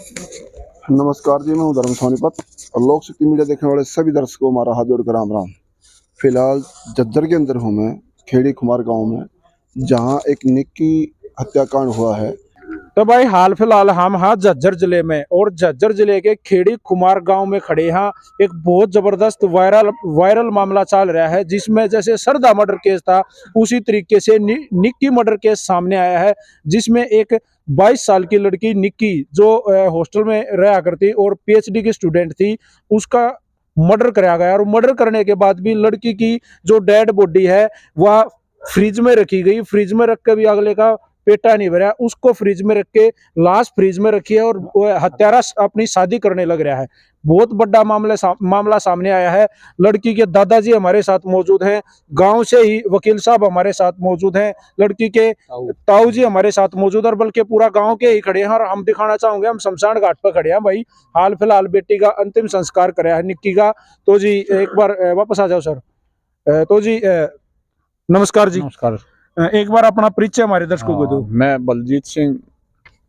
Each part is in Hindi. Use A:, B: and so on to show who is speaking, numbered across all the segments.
A: नमस्कार जी, मैं हूँ धर्म सोनीपत और लोक शक्ति मीडिया देखने वाले सभी दर्शकों को हमारा हाथ जोड़कर राम राम। फिलहाल झज्जर के अंदर हूँ मैं, खेड़ी कुमार गांव में, जहां एक निक्की हत्याकांड हुआ है।
B: तो भाई हाल फिलहाल हम हाँ झज्जर जिले में और झज्जर जिले के खेड़ी कुमार गांव में खड़े हैं। एक बहुत जबरदस्त वायरल मामला चल रहा है, जिसमें जैसे सरदा मर्डर केस था उसी तरीके से निक्की मर्डर केस सामने आया है, जिसमें एक 22 साल की लड़की निक्की जो हॉस्टल में रहा करती और पीएचडी की स्टूडेंट थी, उसका मर्डर कराया गया। और मर्डर करने के बाद भी लड़की की जो डेड बॉडी है वह फ्रिज में रखी गई। फ्रिज में रख के भी अगले का पेटा नहीं भरा, उसको फ्रिज में रख के लाश फ्रिज में रखी है और हत्यारा अपनी शादी करने लग रहा है। बहुत बड़ा मामला सामने आया है। लड़की के दादाजी हमारे साथ मौजूद हैं, गांव से ही वकील साहब हमारे साथ मौजूद हैं, लड़की के ताऊ जी हमारे साथ मौजूद, और बल्कि पूरा गांव के ही खड़े हैं। और हम दिखाना चाहूंगे, हम शमशान घाट पर खड़े हैं भाई। हाल फिलहाल बेटी का अंतिम संस्कार कराया है निक्की का। तो जी एक बार वापस आ जाओ सर। तो जी नमस्कार जी।
C: नमस्कार।
B: एक बार अपना परिचय हमारे दर्शकों को दो।
C: मैं बलजीत सिंह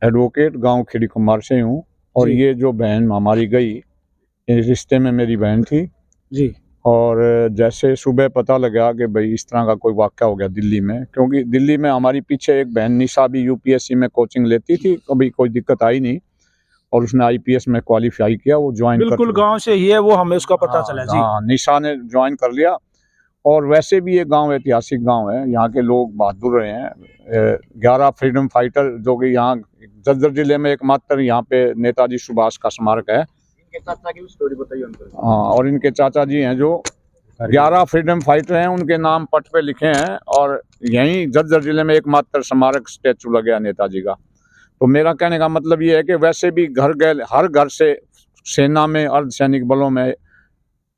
C: एडवोकेट गांव खेड़ी कुमार से हूँ। और
B: जी।
C: ये जो बहन हमारी गई, इस रिश्ते में मेरी बहन थी
B: जी।
C: और जैसे सुबह पता लगा कि भाई इस तरह का कोई वाक़या हो गया दिल्ली में, क्योंकि दिल्ली में हमारी पीछे एक बहन निशा भी यूपीएससी में कोचिंग लेती थी, कभी कोई दिक्कत आई नहीं और उसने आईपीएस में क्वालिफाई किया, वो ज्वाइन कर
B: बिल्कुल गांव से ही है वो, हमें उसका पता चला जी।
C: हाँ, निशा ने ज्वाइन कर लिया। और वैसे भी ये गांव ऐतिहासिक गांव है, यहाँ के लोग बहादुर रहे हैं। 11 फ्रीडम फाइटर जो कि यहाँ झज्जर जिले में एकमात्र यहाँ पे नेताजी सुभाष का स्मारक है।
B: इनके चाचा की स्टोरी बताइए उनको।
C: हाँ, और इनके चाचा जी हैं जो 11 फ्रीडम फाइटर हैं, उनके नाम पट पे लिखे हैं और यहीं झज्जर जिले में एकमात्र स्मारक स्टैचू लगे है नेताजी का। तो मेरा कहने का मतलब ये है कि वैसे भी घर गए, हर घर से सेना में, अर्धसैनिक बलों में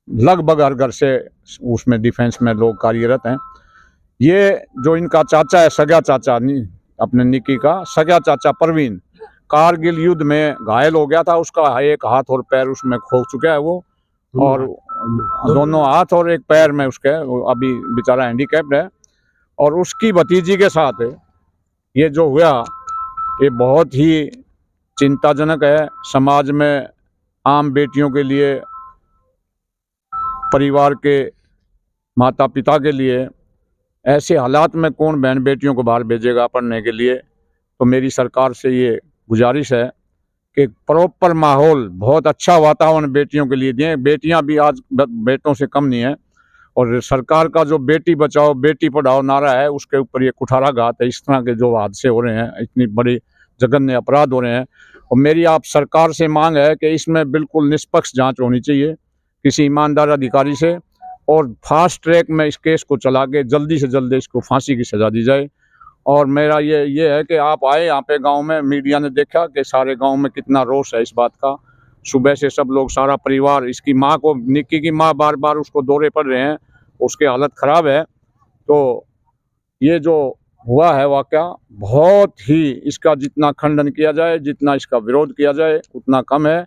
C: लगभग हर घर से उसमें डिफेंस में लोग कार्यरत हैं। ये जो इनका चाचा है, सगा चाचा, अपने निक्की का सगा चाचा परवीन, कारगिल युद्ध में घायल हो गया था, उसका एक हाथ और पैर उसमें खो चुका है वो, और दोनों हाथ और एक पैर में उसके अभी बेचारा हैंडीकैप्ड है। और उसकी भतीजी के साथ ये जो हुआ, ये बहुत ही चिंताजनक है। समाज में आम बेटियों के लिए, परिवार के माता पिता के लिए ऐसे हालात में कौन बहन बेटियों को बाहर भेजेगा पढ़ने के लिए। तो मेरी सरकार से ये गुजारिश है कि प्रॉपर माहौल, बहुत अच्छा वातावरण बेटियों के लिए दें। बेटियां भी आज बेटों से कम नहीं है। और सरकार का जो बेटी बचाओ बेटी पढ़ाओ नारा है, उसके ऊपर ये कुठाराघात है। इस तरह के जो हादसे हो रहे हैं, इतनी बड़ी जघन्य अपराध हो रहे हैं, और मेरी आप सरकार से मांग है कि इसमें बिल्कुल निष्पक्ष जांच होनी चाहिए किसी ईमानदार अधिकारी से, और फास्ट ट्रैक में इस केस को चला के जल्दी से जल्दी इसको फांसी की सजा दी जाए। और मेरा ये है कि आप आए यहाँ पे गांव में, मीडिया ने देखा कि सारे गांव में कितना रोष है इस बात का। सुबह से सब लोग, सारा परिवार, इसकी माँ को, निक्की की माँ बार बार उसको दौरे पड़ रहे हैं, उसकी हालत ख़राब है। तो ये जो हुआ है वाक़या, बहुत ही इसका जितना खंडन किया जाए, जितना इसका विरोध किया जाए उतना कम है।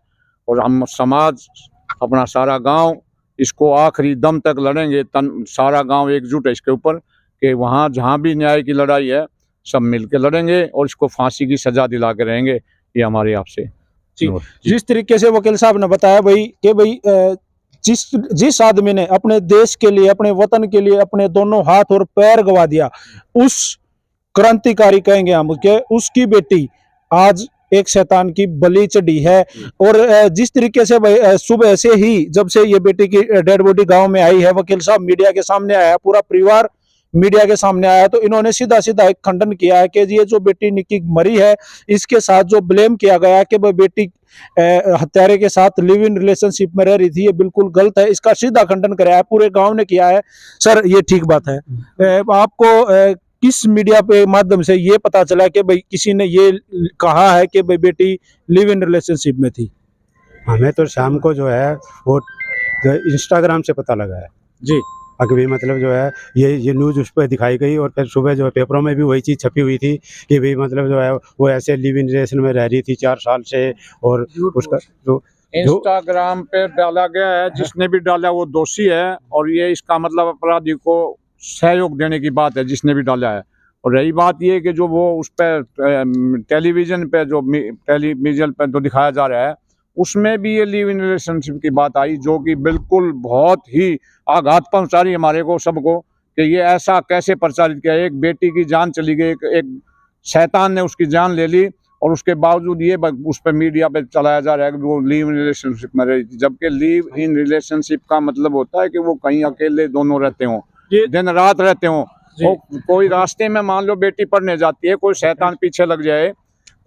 C: और हम समाज, अपना सारा गांव इसको आखिरी दम तक लड़ेंगे। सारा गांव एकजुट है इसके ऊपर कि वहाँ जहाँ भी न्याय की लड़ाई है सब मिल के लड़ेंगे और इसको फांसी की सजा दिला के रहेंगे। ये हमारे आपसे
B: जिस तरीके से वकील साहब ने बताया भाई कि भाई जिस आदमी ने अपने देश के लिए, अपने वतन के लिए अपने दोनों हाथ और पैर गवा दिया, उस क्रांतिकारी कहेंगे हम कि उसकी बेटी आज एक शैतान की बलि चढ़ी है। और जिस तरीके से भाई सुबह से ही जब से ये बेटी की डेड बॉडी गांव में आई है, वकील साहब मीडिया के सामने आया, पूरा परिवार मीडिया के सामने आया, तो इन्होंने सीधा सीधा एक खंडन किया है कि ये जो बेटी निक्की मरी है, इसके साथ जो ब्लेम किया गया कि वह बेटी हत्यारे के साथ लिव इन रिलेशनशिप में रह रही थी, ये बिल्कुल गलत है। इसका सीधा खंडन कराया है, पूरे गांव ने किया है। सर ये ठीक बात है? आपको किस मीडिया पे माध्यम से ये पता चला कि भाई किसी ने ये कहा है कि भाई बेटी लिव इन रिलेशनशिप में थी?
D: हमें तो शाम को जो है वो इंस्टाग्राम से पता लगा है
B: जी।
D: अभी मतलब जो है ये न्यूज़ उस पर दिखाई गई, और फिर सुबह जो है पेपरों में भी वही चीज़ छपी हुई थी कि भाई मतलब जो है वो ऐसे लिव इन रिलेशन में रह रही थी 4 साल से। और उसका जो
C: इंस्टाग्राम पे डाला गया है, जिसने भी डाला वो दोषी है। और ये इसका मतलब अपराधी को सहयोग देने की बात है जिसने भी डाला है। और रही बात ये कि जो वो उस पर टेलीविज़न पे टेलीविज़न पे जो दिखाया जा रहा है उसमें भी ये लिव इन रिलेशनशिप की बात आई, जो कि बिल्कुल बहुत ही आघात पहुंचा रही हमारे को सबको कि ये ऐसा कैसे प्रचारित किया। एक बेटी की जान चली गई, एक शैतान ने उसकी जान ले ली और उसके बावजूद ये उस पर मीडिया पे चलाया जा रहा है कि वो लिव इन रिलेशनशिप में रही थी, जबकि लिव इन रिलेशनशिप का मतलब होता है कि वो कहीं अकेले दोनों रहते हों, दिन रात रहते हों। कोई रास्ते में मान लो बेटी पढ़ने जाती है, कोई शैतान पीछे लग जाए,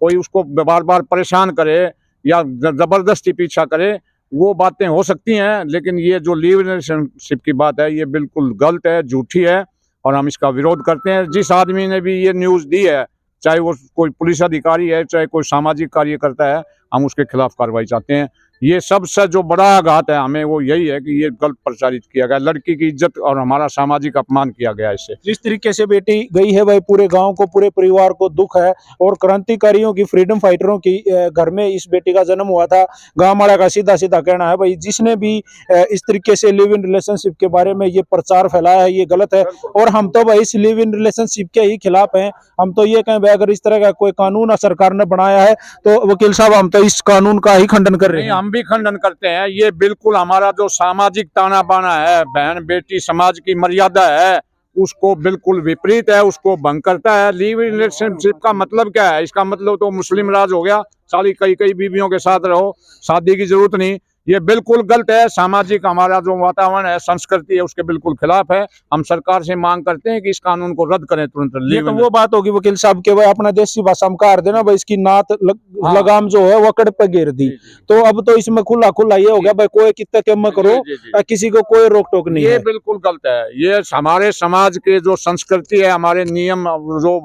C: कोई उसको बार बार परेशान करे या जबरदस्ती पीछा करे, वो बातें हो सकती हैं, लेकिन ये जो लिव इन रिलेशनशिप की बात है ये बिल्कुल गलत है, झूठी है और हम इसका विरोध करते हैं। जिस आदमी ने भी ये न्यूज़ दी है, चाहे वो कोई पुलिस अधिकारी है, चाहे कोई सामाजिक कार्यकर्ता है, हम उसके खिलाफ कार्रवाई चाहते हैं। ये सबसे जो बड़ा आघात है हमें वो यही है कि ये गलत प्रचारित किया गया, लड़की की इज्जत और हमारा सामाजिक अपमान किया गया इससे।
B: जिस तरीके से बेटी गई है भाई, पूरे गांव को, पूरे परिवार को दुख है और क्रांतिकारियों की, फ्रीडम फाइटरों की घर में इस बेटी का जन्म हुआ था। गांव वाला का सीधा सीधा कहना है भाई, जिसने भी इस तरीके से लिव इन रिलेशनशिप के बारे में ये प्रचार फैलाया है ये गलत है और हम तो भाई इस लिव इन रिलेशनशिप के ही खिलाफ हैं। हम तो ये कहें भाई अगर इस तरह का कोई कानून सरकार ने बनाया है तो वकील साहब हम तो इस कानून का ही खंडन कर रहे हैं।
C: हम भी खंडन करते हैं। ये बिल्कुल हमारा जो सामाजिक ताना बाना है, बहन बेटी समाज की मर्यादा है, उसको बिल्कुल विपरीत है, उसको भंग करता है। लिव इन रिलेशनशिप का मतलब क्या है? इसका मतलब तो मुस्लिम राज हो गया, सारी कई बीवियों के साथ रहो, शादी की जरूरत नहीं। ये बिल्कुल गलत है। सामाजिक हमारा जो वातावरण है, संस्कृति है, उसके बिल्कुल खिलाफ है। हम सरकार से मांग करते हैं कि इस कानून को रद्द करें तुरंत।
B: ये तो वो बात होगी वकील साहब के भाई अपना देसी भाषा में कहा देना भाई, इसकी नात लगाम जो है वकड़ पे गिर दी। तो अब तो इसमें खुला खुला ये हो गया भाई, कोई कितने कम करो, किसी को कोई रोक टोक नहीं है।
C: ये बिल्कुल गलत है। ये हमारे समाज के जो संस्कृति है, हमारे नियम जो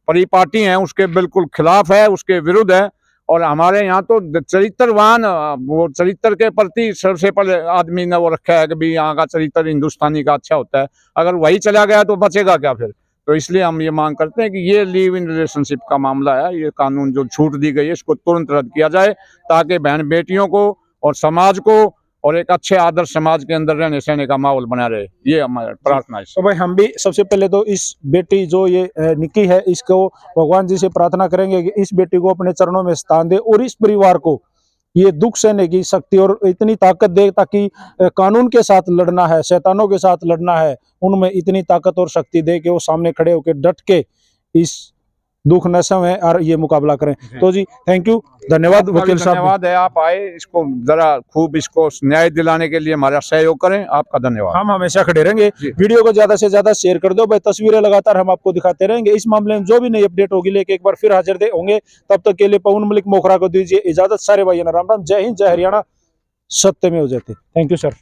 C: परिपाटी हैं, उसके बिल्कुल खिलाफ है, उसके विरुद्ध है। और हमारे यहाँ तो चरित्रवान, वो चरित्र के प्रति सबसे पहले आदमी ने वो रखा है कि भाई यहाँ का चरित्र हिंदुस्तानी का अच्छा होता है। अगर वही चला गया तो बचेगा क्या फिर? तो इसलिए हम ये मांग करते हैं कि ये लिव इन रिलेशनशिप का मामला है, ये कानून जो छूट दी गई है इसको तुरंत रद्द किया जाए, ताकि बहन बेटियों को और समाज को और एक अच्छे आदर्श समाज के अंदर रहने सहने का माहौल बना रहे। ये हमारी प्रार्थना है।
B: तो भाई हम भी सबसे पहले तो इस बेटी जो ये निकी है, इसको भगवान जी से प्रार्थना करेंगे कि इस बेटी को अपने चरणों में स्थान दे और इस परिवार को ये दुख सहने की शक्ति और इतनी ताकत दे, ताकि कानून के साथ लड़ना है, शैतानों के साथ लड़ना है, उनमें इतनी ताकत और शक्ति दे कि वो सामने खड़े होकर डट के इस दुख न समय और ये मुकाबला करें। तो जी थैंक यू, धन्यवाद वकील साहब।
C: धन्यवाद है, आप आए, इसको जरा खूब इसको न्याय दिलाने के लिए हमारा सहयोग करें। आपका धन्यवाद।
B: हम हमेशा खड़े रहेंगे। वीडियो को ज्यादा से ज्यादा शेयर कर दो भाई, तस्वीरें लगातार हम आपको दिखाते रहेंगे। इस मामले में जो भी नई अपडेट होगी लेके एक बार फिर हाजिर होंगे। तब तक के लिए पवन मलिक मोखरा को दीजिए इजाजत। सारे भाइयों राम राम, जय हिंद, जय हरियाणा, सत्य में हो जाते। Thank you sir.